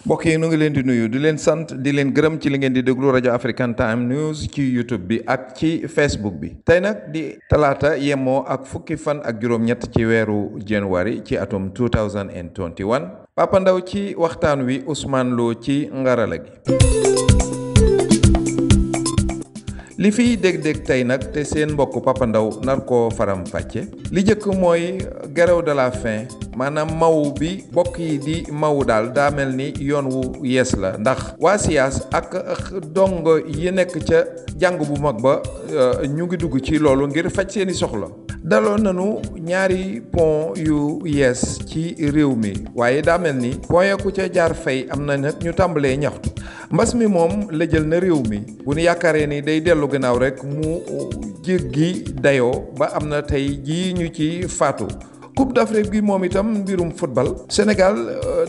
mbokk yi nu ngi leen di nuyu di leen sant di leen gërëm ci li ngeen di déglu rajo African Time News ci YouTube bi ak ci Facebook bi tey nag di talaata yemoo ak fukki fan ak juróom-ñett ci weeru January ci atum 2021 Papa Ndaw ci waxtaan wi Ousmane Lo ci ngarala gi. li fiy dég-dég tey nag te seen mbokk Papa Ndaw nar koo faram fàcce li jëkk mooy grève de la faim maanaam maw bi bokk yi di maw daal daa mel ni yoon wu yees la ndax waa siyaas ak dong yi nekk ca jàng bu mag ba ñu ngi dugg ci loolu ngir faj seeni soxla daloon nañu ñaari pont yu yees ci réew mi waaye daa mel ni pont ya ku ca jaar fay am na nag ñu tàmbalee ñaxtu mbas mi moom la jël na réew mi bu ñu yaakaaree ni day dellu gannaaw rek mu jéggi dayoo ba am na tey jii ñu ci faatu Coupe d'Afrique bi moom itam mbirum football Sénégal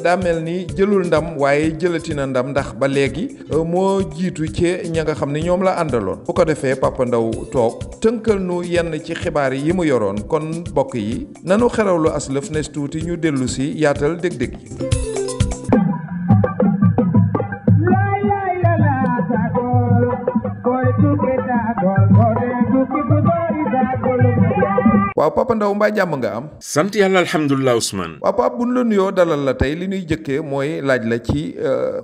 daa mel ni jëlul ndam waaye jëlati na ndam ndax ba léegi moo jiitu ci ña nga xam ne ñoom la àndaloon bu ko defee Papa Ndaw toog tënkal nu yenn ci xibaar yi mu yoroon kon bokk yi nanu xerawlu aslëf nes tuuti ñu dellu si yaatal dég-dég yi. waaw Papa Ndaw mbaa jàmm nga am. sant yàlla alhamdulilah Ousmane. waaw Papa bu ñu la nuyoo dalal la tey li ñuy jëkkee mooy laaj la ci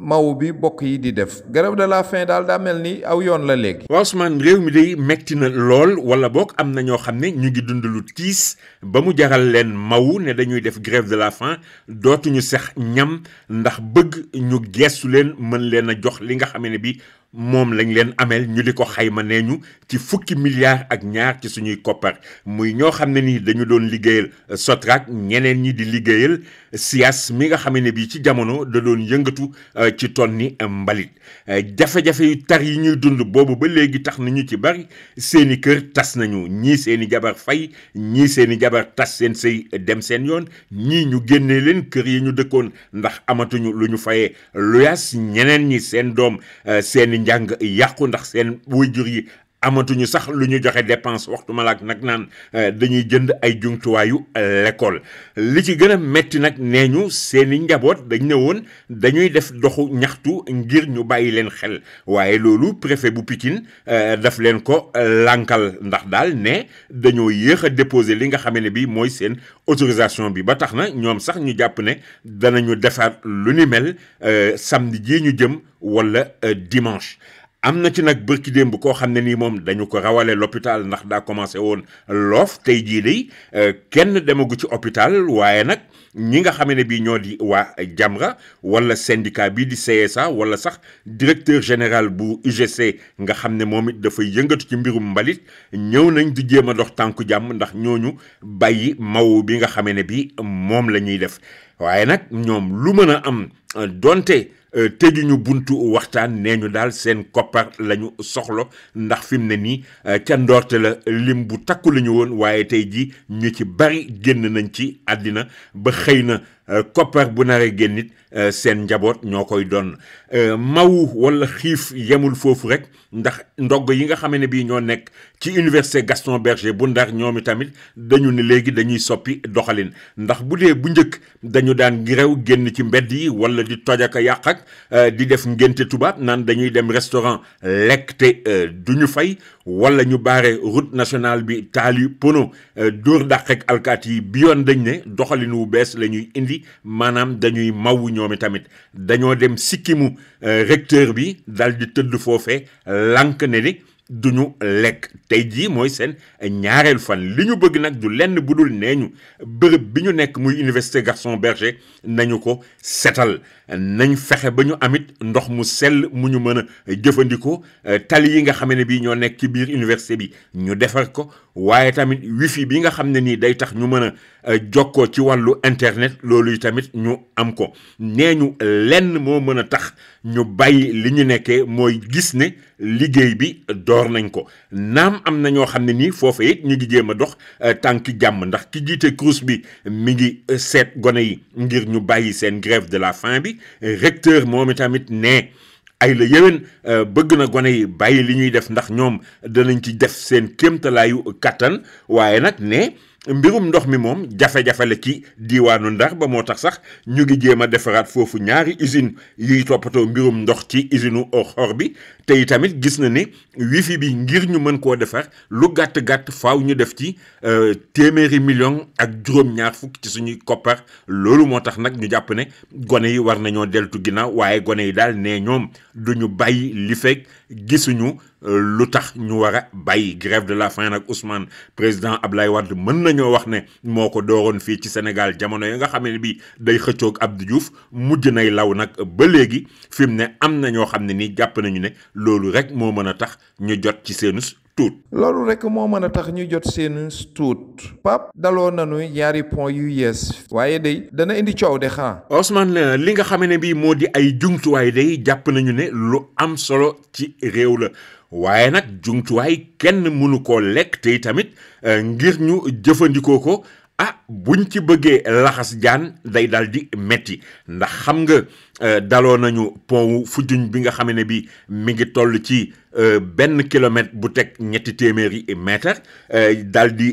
maw bi bokk yi di def grève de la faim daal daa mel ni aw yoon la léegi. waaw Ousmane réew mi day metti na lool wala boog am na ñoo xam ne ñu ngi dund lu tiis ba mu jaral leen maw ne dañuy def grève de la faim dootuñu sax ñam ndax bëgg ñu geestu leen mën leen a jox li nga xam ne bi moom lañ leen ameel ñu di ko xayma nee ñu ci fukki milliards ak ñaar ci suñuy koppar muy ñoo xam ne ni dañu doon liggéeyal Sotrac ñeneen ñi di liggéeyal SIAS mi nga xam ne bii ci jamono da doon yëngatu ci tonni mbalit jafe-jafe yu tar yi ñuy dund boobu ba léegi tax nañu ci bari seeni kër tas nañu ñii seeni jabar fay ñii seeni jabar tas seen sëy dem seen yoon ñii ñu génnee leen kër yi ñu dëkkoon ndax amatuñu lu ñu fayee luyaas ñeneen ñi seen doom seeni njàng yàqu ndax seen waajur yi amatuñu sax lu ñu joxe dépense waxtu malaak nag naan dañuy jënd ay jumtuwaayu l'école li ci gën a metti nag nee ñu seeni njaboot dañ ne woon dañuy def doxu ñaxtu ngir ñu bàyyi leen xel waaye loolu préfet bu Pikine daf leen ko lànkal ndax daal ne dañoo yéex a déposer li nga xam ne bi mooy seen autorisation bi ba tax na ñoom sax ñu jàpp ne danañu defar lu ni mel samedi jii ñu jëm wala dimanche. am na ci nag bërki démb koo xam ne nii moom dañu ko rawale l'hôpital ndax daa commencé woon loof tey jii day kenn demagu ci hôpital waaye nag ñi nga xam ne bii ñoo di waa Jamra wala syndicat bii di CSA wala sax directeur général bu UGC nga xam ne moom it dafay yëngatu ci mbirum mbalit ñëw nañ di jéem a dox tànku jàmm ndax ñooñu bàyyi maw bi nga xam ne bii moom la ñuy def waaye nag ñoom lu mën a am donte tëjuñu buntu waxtaan nee ñu daal seen koppar la ñu soxla ndax fi mu ne nii ca ndoorte la lim bu takku la ñu woon waaye tey jii ñu ci bari génn nañ ci àddina ba xëy na koppar bu naree génn it seen njaboot ñoo koy doon mawu wala xiif yemul foofu rek ndax ndogg yi nga xam ne bii ñoo nekk ci université Gaston Berger bu Ndar ñoom itamit dañu ne léegi dañuy soppi doxalin ndax bu dee bu njëkk dañu daan girew génn ci mbedd yi wala di toj ak yàq ak di def ngénte tubaab naan dañuy dem restaurant lekk te duñu fay wala ñu baare route nationale bi taali pono dóor dàq ak alkaat yi bi yoon dañ ne doxalin wu bees la ñuy indi maanaam dañuy mawu ñoom tamit dañoo dem sikkimu recteur bi dal di tëdd foofee lànk ne ni duñu lekk tey jii mooy seen ñaareel fan li ñu bëgg nag du lenn bu dul nee ñu bërëb bi ñu nekk muy université Gaston Berger nañu ko setal nañ fexe ba ñu amit ndox mu sell mu ñu mën a jëfandikoo tali yi nga xam ne bii ñoo nekk ci biir université bi ñu defar ko waaye tamit wifi bi nga xam ne nii day tax ñu mën a jokkoo ci wàllu internet loolu tamit ñu am ko nee ñu lenn moo mën a tax ñu bàyyi li ñu nekkee mooy gis ne liggéey bi door nañ ko naam am na ñoo xam ne nii foofu it ñu ngi jéem a dox tànki jàmm ndax ki jiite CROUS bi mi ngi seet gone yi ngir ñu bàyyi seen grève de la faim bi recteur moom itamit ne ay la yéwén bëgg na gone yi bàyyi li ñuy def ndax ñoom danañ ci def seen kéemtalaayu kattan waaye nag ne mbirum ndox mi moom jafe-jafe la ci diiwaanu Ndar ba moo tax sax ñu ngi jéem a defaraat foofu ñaari usine yuy toppatoo mbirum ndox ci usine xor bi te itamit gis na ne wifi bi ngir ñu mën koo defar lu gàtt-gàtt faaw ñu def ci téeméeri million ak juróom-ñaar fukk ci suñuy koppar loolu moo tax nag ñu jàpp ne gone yi war nañoo deltu ginnaaw waaye gone yi daal ne ñoom duñu bàyyi li fekk gisuñu lu tax ñu war a bàyyi grève de la faim nag Ousmane président Ablaye Wade mën nañoo wax ne moo ko dooroon fii ci Sénégal jamono yi nga xam ne bi day xëccoog Abdou Diouf mujj nay law nag ba léegi fi mu ne am na ñoo xam ne nii jàpp nañu ne loolu rek moo mën a tax ñu jot ci seenu tuut. loolu rek moo mën a tax ñu jot seenu tuut Pape daloo nanu ñaari pont yu yees waaye day dana indi coow de xanaa. Ousmane li nga xam ne bii moo di ay jumtuwaay day jàpp nañu ne lu am solo ci réew la waaye nag jumtuwaay kenn mënu koo lekk te tamit ngir ñu jëfandikoo ko buñ ci bëggee laxas jaan day dal di metti ndax xam nga daloo nañu pont wu Foundiougne bi nga xam ne bi mi ngi toll ci benn kilomètre bu teg ñetti téeméeri mètre dal di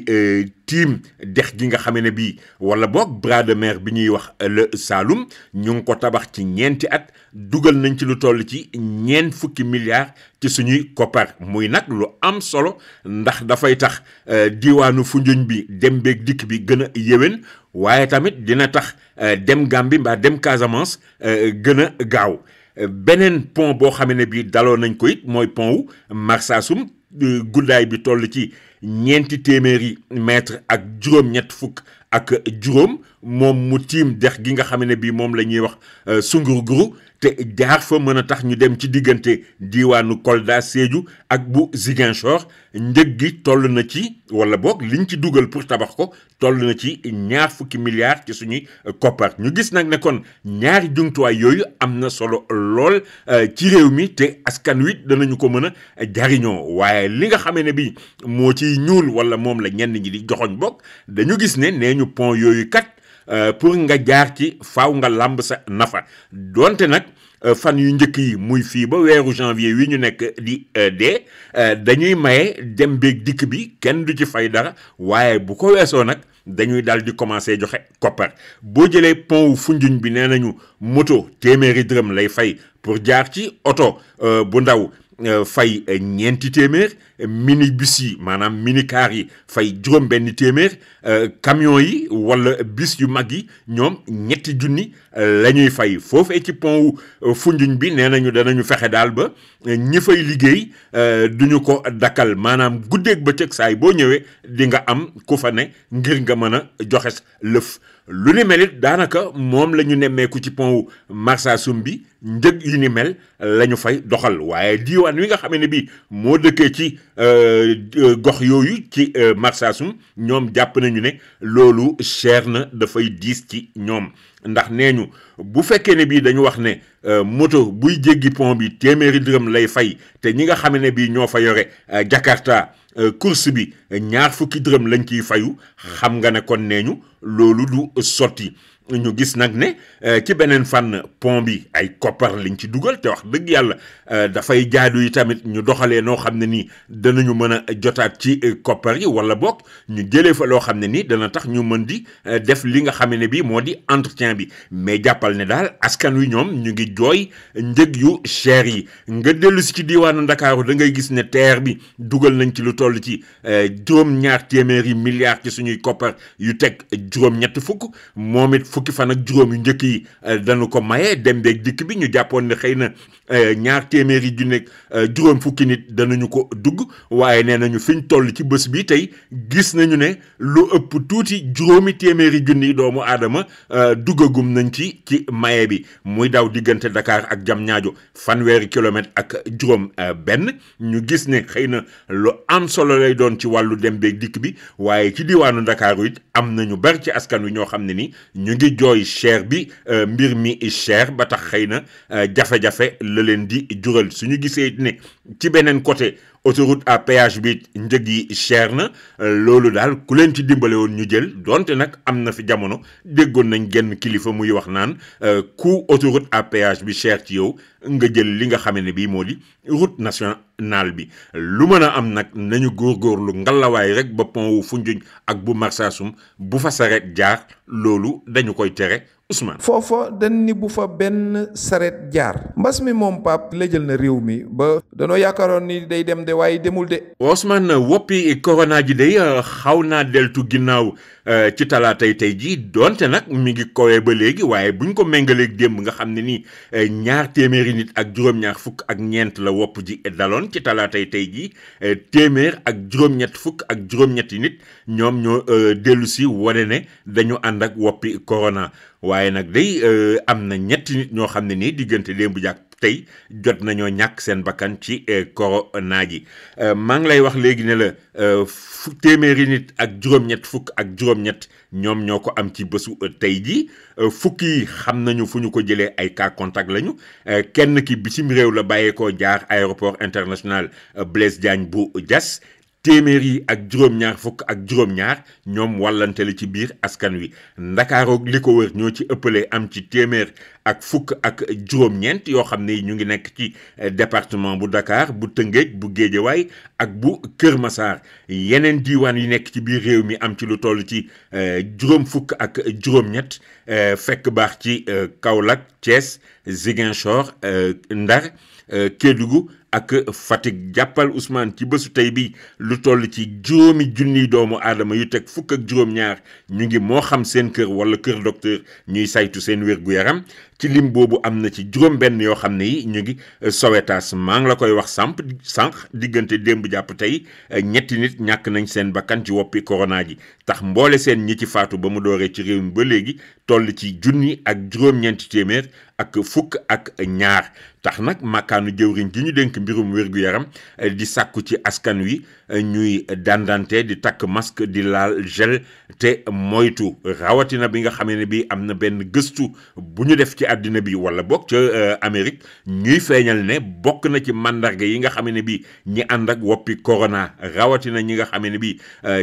tiim dex gi nga xam ne bii wala boog bras de mer bi ñuy wax le Saloum ñu ngi ko tabax ci ñeenti at dugal nañ ci lu toll ci ñeent fukki milliards ci suñuy koppar muy nag lu am solo ndax dafay tax diwaanu Foundiougne bi dem beeg dikk bi gën a yéwén waaye tamit dina tax dem Gambie mbaa dem Casamance gën a gaaw beneen pont boo xam ne bii daloo nañ ko it mooy pont wu Marsassoum guddaay bi toll ci ñeenti téeméeri mètre ak juróom-ñett fukk ak juróom moom mu tiim dex gi nga xam ne bii moom la ñuy wax Sungurguru te jaar fa mën a tax ñu dem ci diggante diiwaanu Kolda Sédhiou ak bu Ziguinchor njëg gi toll na ci wala boog liñ ci dugal pour tabax ko toll na ci ñaar fukki milliards ci suñuy koppar ñu gis nag ne kon ñaari jumtuwaay yooyu am na solo lool ci réew mi te askan wi danañu ko mën a jariñoo waaye li nga xam ne bi moo ciy ñuul wala moom la ñenn ñi di joxoñ bokk dañu gis ne nee ñu pont yooyu kat pour nga jaar ci faaw nga làmb sa nafa donte nag fan yu njëkk yi muy fii ba weeru janvier wi ñu nekk di dee dañuy maye dem beeg dikk bi kenn du ci fay dara waaye bu ko weesoo nag dañuy daal di commencer joxe koppar boo jëlee pont wu Foundiougne bi nee nañu moto téeméeri dërëm lay fay pour jaar ci oto bu ndaw fay ñeenti téeméer minibus yi maanaam minicar yi fay juróom benn téeméer camion yi wala bus yu mag yi ñoom ñetti junni la ñuy fay foofee ci pont wu Foundiougne bi nee nañu danañu fexe daal ba ñi fay liggéey duñu ko dakkal maanaam guddeeg bëccëg saay boo ñëwee di nga am ku fa ne ngir nga mën a joxe lëf lu ni mel it daanaka moom la ñu nemmeeku ci pont wu Marsassoum bi njëg yu ni mel la ñu fay doxal waaye diiwaan wi nga xam ne bi moo dëkkee ci gox yooyu ci Marsassoum ñoom jàpp nañu ne loolu cher na dafay diis ci ñoom ndax nee ñu bu fekkee ne bii dañu wax ne moto buy jéggi pont bi téeméeri dërëm lay fay te ñi nga xam ne bii ñoo fa yore Jakarta course bi ñaar fukki dërëm lañ ciy fayu xam nga ne kon nee ñu loolu du sotti ñu gis nag ne ci beneen fànn pont bi ay koppar liñ ci dugal te wax dëgg yàlla dafay jaadu yi tamit ñu doxalee noo xam ne nii danañu mën a jotaat ci koppar yi wala boog ñu jëlee fa loo xam ne nii dana tax ñu mën di def li nga xam ne bi moo di entretien bi mais jàppal ne daal askan wi ñoom ñu ngi jooy njëg yu cher yi nga dellu si ci diiwaanu Ndakaaru da ngay gis ne TER bi dugal nañ ci lu toll ci juróom-ñaar téeméeri milliards ci suñuy koppar yu teg juróom-ñett fukk moom it fukki fan ak juróom yu njëkk yi dañu ko maye dem beeg dikk bi ñu jàppoon ne xëy na ñaar téeméeri ju nekk juróom fukki nit danañu ko dugg waaye nee nañu fiñ toll ci bés bi tey gis nañu ne lu ëpp tuuti juróomi téeméeri junni doomu aadama duggagum nañ ci maye bi muy daw diggante Dakar ak Diamniadio fanweeri kilomètre ak juróom benn ñu gis ne xëy na lu am solo lay doon ci wàllu dem beeg dikk bi waaye ci diwaanu Ndakaaru it am nañu bari ci askan wi ñoo xam ne ni ñu ngi jooy cher bi mbir mi cher ba tax xëy na jafe-jafe la leen di jural suñu gisee ne ci beneen côté autoroute à péage bi njëg yi cher na loolu daal ku leen ci dimbale woon ñu jël donte nag am na fi jamono déggoon nañ genn kilifa muy wax naan ku autoroute à péage bi cher ci yow nga jël li nga xamee ne bii moo di route nationale bi lu mën a am nag nañu góorgóorlu ngalawaay rek ba pont wu Foundiougne ak bu Marsassoum bu fa saret jaar loolu dañu koy tere Ousmane. foofa dañ ni bu fa benn saret jaar mbas mi moom Pape la jël na réew mi ba danoo yaakaaroon ni day dem de waaye demul de. Ousmane woppi corona ji day xaw naa deltu ginnaaw ci talaatay tey jii donte nag mi ngi kowee ba léegi waaye buñ ko méngaleeg démb nga xam ne nii ñaar téeméeri nit ak juróom-ñaar fukk ak ñeent la wopp ji daloon ci talaatay tey jii téeméer ak juróom-ñett fukk ak juróom-ñetti nit ñoom ñoo dellu si wane ne dañu ànd ak woppi corona waaye nag day am na ñetti nit ñoo xam ne nii diggante démb jàpp tey jot nañoo ñàkk seen bakkan ci corona ji maa ngi lay wax léegi ne la téeméeri nit ak juróom-ñett fukk ak juróom-ñett ñoom ñoo ko am ci bésu tey ji fukk yi xam nañu fu ñu ko jëlee ay cas contact lañu kenn ki bitim réew la bàyyeekoo jaar aéroport international Blaise Diagne bu Diass téeméer yi ak juróom-ñaar fukk ak juróom-ñaar ñoom wàllante la ci biir askan wi ndakaaroog li ko wër ñoo ci ëppale am ci téeméer ak fukk ak juróom-ñeent yoo xam ne ñu ngi nekk ci département bu Dakar bu Tëngéej bu Géejawaay ak bu Kër Massar yeneen diiwaan yi nekk ci biir réew mi am ci lu toll ci juróom fukk ak juróom-ñett fekk baax ci Kaolack Thiès Ziguinchor Ndar Kédougou ak Fatick jàppal Ousmane ci bésu tey bi lu toll ci juróomi junniy doomu aadama yu teg fukk ak juróom-ñaar ñu ngi moo xam seen kër wala kër docteur ñuy saytu seen wér-gu-yaram ci lim boobu am na ci juróom-benn yoo xam ne yi ñu ngi Sowétas maa ngi la koy wax sànq diggante démb jàpp tey ñetti nit ñàkk nañ seen bakkan ci woppi corona ji tax mboole seen ñi ci faatu ba mu dooree ci réew mi ba léegi toll ci junni ak juróom-ñeenti téeméer ak fukk ak ñaar tax nag màkkaanu jëwriñ ji ñu dénk mbirum wér-gu-yaram di sàkku ci askan wi ñuy dandante di takk masque di laal gel te moytu rawatina bi nga xamee ne bi am na benn gëstu bu ñu def ci àddina bi wala bokk ca Amérique ñuy feeñal ne bokk na ci mandarga yi nga xamee ne bi ñi ànd ak woppi corona rawatina ñi nga xamee ne bi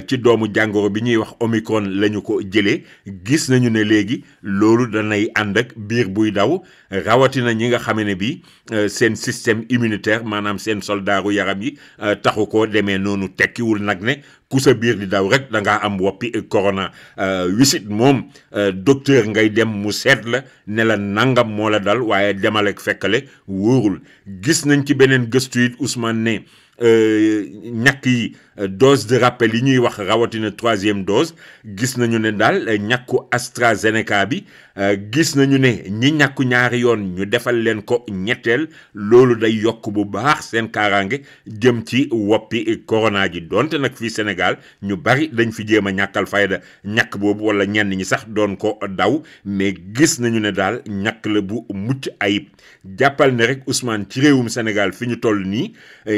ci doomu jàngoro bi ñuy wax Omicron lañu ko jëlee gis nañu ne léegi loolu danay ànd ak biir buy daw rawatina ñi nga xamee ne bi seen système immunitaire maanaam seen soldaaru yaram yi taxu ko demee noonu tekkiwul nag ne ku sa biir di daw rek da ngaa am woppi corona wisit moom docteur ngay dem mu seet la ne la nangam moo la dal waaye demal ak fekkale wóorul gis nañ ci beneen gëstu it Ousmane ne ñàkk yi dose de rappel yi ñuy wax rawatina 3e dose gis nañu ne daal ñàkku AstraZeneca bi gis nañu ne ñi ñàkku ñaari yoon ñu defal leen ko ñetteel loolu day yokk bu baax seen kaaraange jëm ci woppi corona ji donte nag fii Sénégal ñu bari dañ fi jéem a ñàkkal fayda ñàkk boobu wala ñenn ñi sax doon ko daw mais gis nañu ne daal ñàkk la bu mucc ayib jàppal ne rek Ousmane ci réewum Sénégal fi ñu toll nii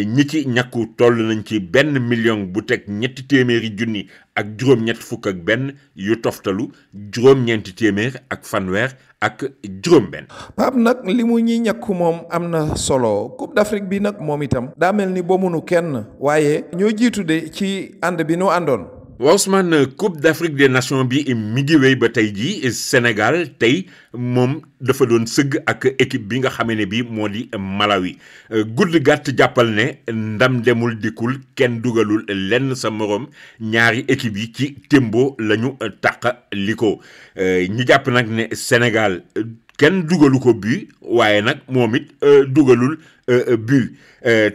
ñi ci ñàkku toll nañ ci 1 million bu teg ñetti téeméeri junni ak juróom-ñett fukk ak benn yu toftalu juróom-ñeenti téeméer ak fanweer ak juróom-benn. Pape nag li mu ñi ñàkku moom am na solo Coupe d'Afrique bi nag moom itam daa mel ni bomunu kenn waaye ñoo jiitu de ci ànd bi nu àndoon. waaw Ousmane Coupe d'Afrique des Nations bi mi ngi wéy ba tey jii Sénégal tey moom dafa doon sëgg ak équipe bi nga xamee ne bi moo di Malawi gudd gàtt jàppal ne ndam demul dikkul kenn dugalul lenn sa morom ñaari équipe yi ci témbo la ñu tàqali ko ñi jàpp nag ne Sénégal kenn dugalu ko but waaye nag moom it dugalul but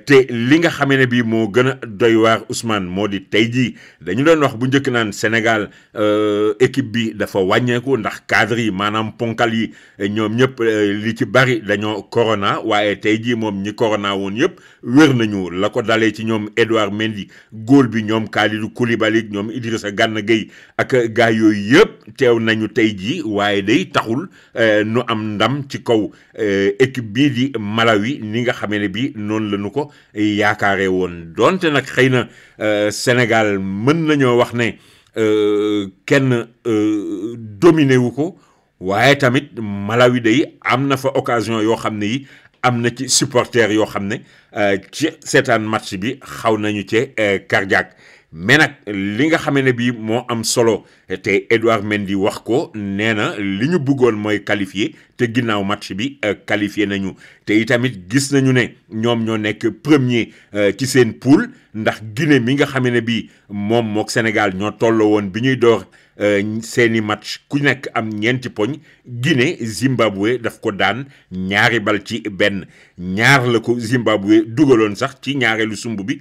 te li nga xamee ne bii moo gën a doy waar Ousmane moo di tey jii dañu doon wax bu njëkk naan Sénégal équipe bi dafa wàññeeku ndax cadre yi maanaam ponkal yi ñoom ñëpp li ci bari dañoo corona waaye tey jii moom ñi corona woon yëpp wér nañu la ko dalee ci ñoom Edouard Mendy góol bi ñoom Kalidou Koulibaly ñoom Idrissa Gana Gueye ak gaa yooyu yëpp teew nañu tey jii waaye day taxul nu am ndam ci kaw équipe bii di Malawi ni nga xamee ne bii noonu la ñu ko yaakaare woon donte nag xëy na Sénégal mën nañoo wax ne kenn dominé wu ko waaye tamit Malawi day am na fa occasion yoo xam ne yi am na ci supporters yoo xam ne ci seetaan match bi xaw nañu ci cardiaque mais nag li nga xam ne bii moo am solo te Edouard Mendy wax ko nee na li ñu bëggoon mooy qualifier te ginnaaw match bi qualifié nañu te itamit gis nañu ne ñoom ñoo nekk premier ci seen poule ndax Guinée mi nga xam ne bii moom mook Sénégal ñoo tolloo woon bi ñuy door seeni match ku nekk am ñeenti poñ Guinée Zimbabwe daf ko daan ñaari bal ci benn ñaar la ko Zimbabwe dugaloon sax ci ñaareelu sumb bi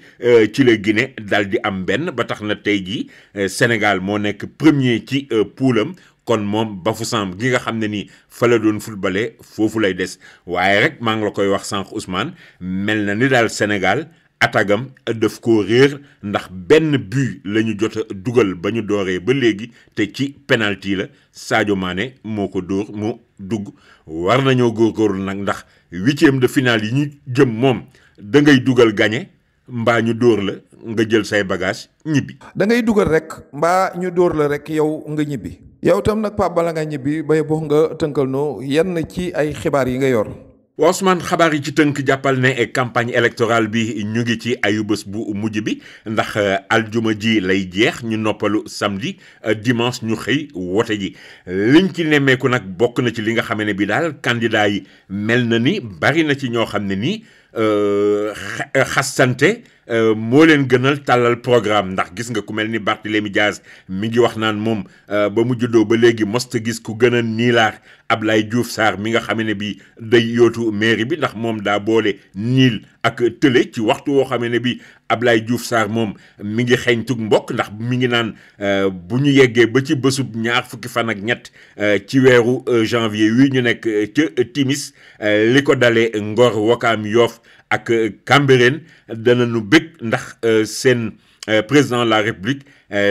ci la Guinée dal di am benn ba tax na tey jii Sénégal moo nekk premier ci poulam kon moom Bafoussam gi nga xam ne nii fa la doon footballé foofu lay des waaye rek maa ngi la koy wax sànq Ousmane mel na ni daal Sénégal atagam daf koo réer ndax benn but la ñu jot a dugal ba ñu dooree ba léegi te ci penalty la Sadio Mané moo ko dóor mu dugg war nañoo góorgóorlu nag ndax 8e de finale yi ñu jëm moom da ngay dugal gagné mbaa ñu dóor la nga jël say bagage ñibbi. da ngay dugal rek mbaa ñu dóor la rek yow nga ñibbi. yow tam nag Pape bala nga ñibbi bay boo nga tënkal noo yenn ci ay xibaar yi nga yor. waaw Ousmane xabaar yi ci tënk jàppal ne campagne électorale bi ñu ngi ci ayubés bu mujj bi ndax aljuma ji lay jeex ñu noppalu samedi dimanche ñu xëy wote ji liñ ci nemmeeku nag bokk na ci li nga xam ne bi daal candidat yi mel na ni bari na ci ñoo xam ne nii xastante moo leen gënal tàllal programme ndax gis nga ku mel ni Barthélémy Diaz mi ngi wax naan moom ba mu juddoo ba léegi mosta gis ku gën a niilaar Ablaye Diouf Sarr mi nga xam ne bi day yootu mairie bi ndax moom daa boole niil ak tële ci waxtu woo xam ne bi Ablaye Diouf Sarr moom mi ngi xeeñtug mbokk ndax mi ngi naan bu ñu yeggee ba ci bésub ñaar fukki fan ak ñett ci weeru janvier wi ñu nekk ca timis li ko dalee Ngor Wakaam Yoff ak Cambérène dana nu bëgg ndax seen président de la République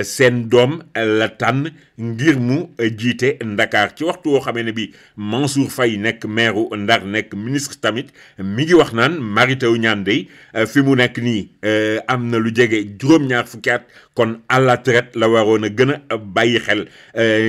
seen doom la tànn ngir mu jiite Ndakaar ci waxtu woo xamee ne bi Mansour Faye nekk maire Ndar nekk ministre tamit mi ngi wax naan Mary Teuw Niane dey fi mu nekk nii am na lu jege juróom-ñaar fukki at kon à la traite la waroon a gën a bàyyi xel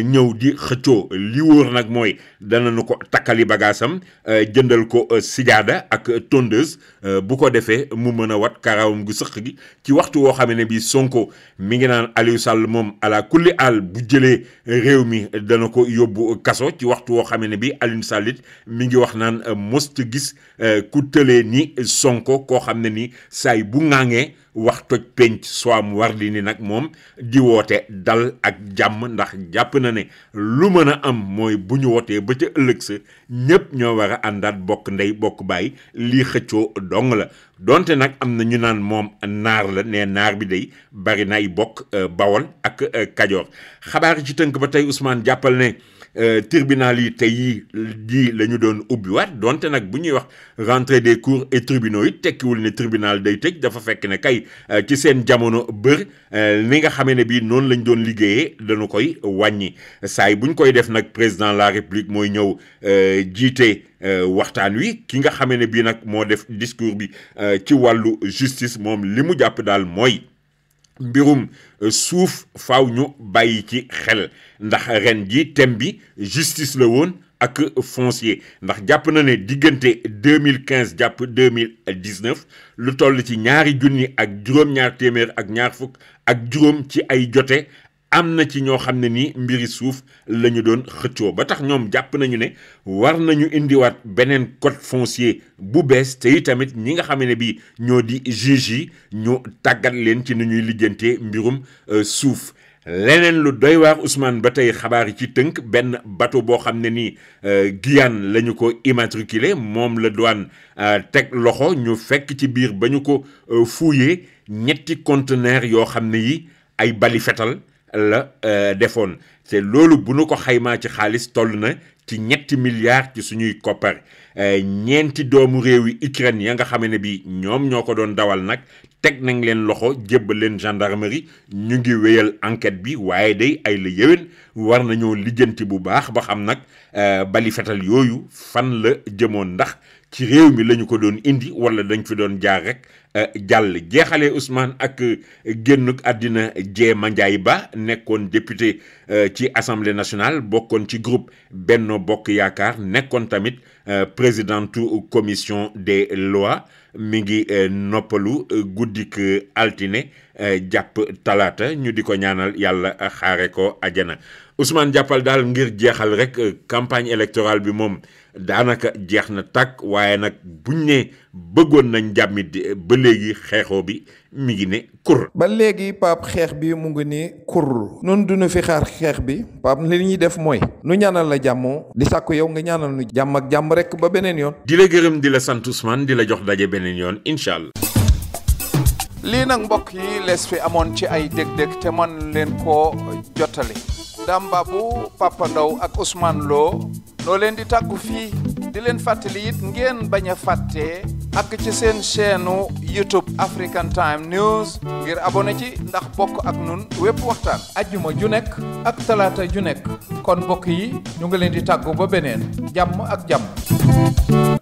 ñëw di xëccoo li wóor nag mooy danañu ko takkali bagaasam jëndal ko sijaada ak tondeuse bu ko defee mu mën a wat karawam gu sëq gi ci waxtu woo xam ne bi Sonko mi ngi naan Aliou Sall moom ala kulli àll bu jëlee réew mi dana ko yóbbu kaso ci waxtu woo xam ne bi Aliou Sall it mi ngi wax naan most gis ku tëlee ni Sonko koo xam ne ni saay bu ŋaangee wax toj penc soam war di ni nag moom di woote dal ak jàmm ndax jàpp na ne lu mën a am mooy bu ñu wootee ba ca ëllëg sa ñëpp ñoo war a àndaat bokk ndey bokk baay lii xëccoo dong la donte nag am na ñu naan moom naar la ne naar bi day bari na ay bokk Bawol ak Kajoor xabaar yi ci tënk ba tey Ousmane jàppal ne tribunal yi tey yii la ñu doon ubbiwaat donte nag bu ñuy wax rentrée des cours et tribunaux yi tekkiwul ne tribunal day tëj dafa fekk ne kay ci seen jamono bër ni nga xamee ne bii noonu lañ doon liggéeyee dañu koy wàññi saay buñ koy def nag président de la république mooy ñëw jiite waxtaan wi ki nga xamee ne bii nag moo def discours bi ci wàllu justice moom li mu jàpp daal mooy mbirum suuf faaw ñu bàyyi ci xel ndax ren ji thème bi justice la woon ak foncier ndax jàpp na ne diggante 2015 jàpp 2019 lu toll ci ñaari junni ak juróom-ñaar téeméer ak ñaar fukk ak juróom ci ay jote am na ci ñoo xam ne nii mbiri suuf la ñu doon xëccoo ba tax ñoom jàpp nañu ne war nañu indiwaat beneen code foncier bu bees te itamit ñi nga xam ne bii ñoo di juge yi ñu tàggat leen ci ni ñuy lijjantee mbirum suuf. leneen lu doy waar Ousmane ba tey xabaar yi ci tënk benn bateau boo xam ne nii Guyane la ñu ko immatriculé moom la douane teg loxo ñu fekk ci biir ba ñu ko fouillé ñetti conteneur yoo xam ne yi ay bali fetal la defoon te loolu bu nu ko xaymaa ci xaalis toll na ci 7 milliards ci suñuy koppar ñeenti doomu réew yi Ukraine ya nga xam ne bi ñoom ñoo ko doon dawal nag teg nañ leen loxo jébbal leen gendarmerie ñu ngi wéyal enquête bi waaye day ay la yéwén war nañoo lijjanti bu baax ba xam nag bali fetal yooyu fan la jëmoon ndax ci réew mi lañu ko doon indi wala dañ fi doon jaar rek jàll. jeexalee Ousmane ak génnuk àddina Jéema Njaay Ba nekkoon député ci assemblée nationale bokkoon ci groupe Benno Bokk Yaakaar nekkoon tamit présidente commission des lois mi ngi noppalu guddik altine jàpp talaata ñu di ko ñaanal yàlla xaare ko ajana. Ousmane jàppal daal ngir jeexal rek campagne électorale bi moom daanaka jeex na tàkk waaye nag buñ ne bëggoon nañ jàmmit ba léegi xeexoo bi mi ngi ne kur. ba léegi Pape xeex bi mu ngi ni kur. nun duñu fi xaar xeex bi Pape li ñuy def mooy nu ñaanal la jàmm di sàkku yow nga ñaanal nu jàmm ak jàmm rek ba beneen yoon. di la gërëm di la sant Ousmane di la jox daje beneen yoon incha allah. lii nag mbokk yi lees fi amoon ci ay dég-dég te man leen koo jottali Dame Babou Papa Ndaw ak Ousmane Lo noo leen di tàggu fii di leen fàttali it ngeen bañ a fàtte ak ci seen chaîne YouTube African Time News ngir abonné ci ndax bokk ak nun wépp waxtaan ajjuma ju nekk ak talaata ju nekk kon mbokk yi ñu ngi leen di tàggu ba beneen jàmm ak jàmm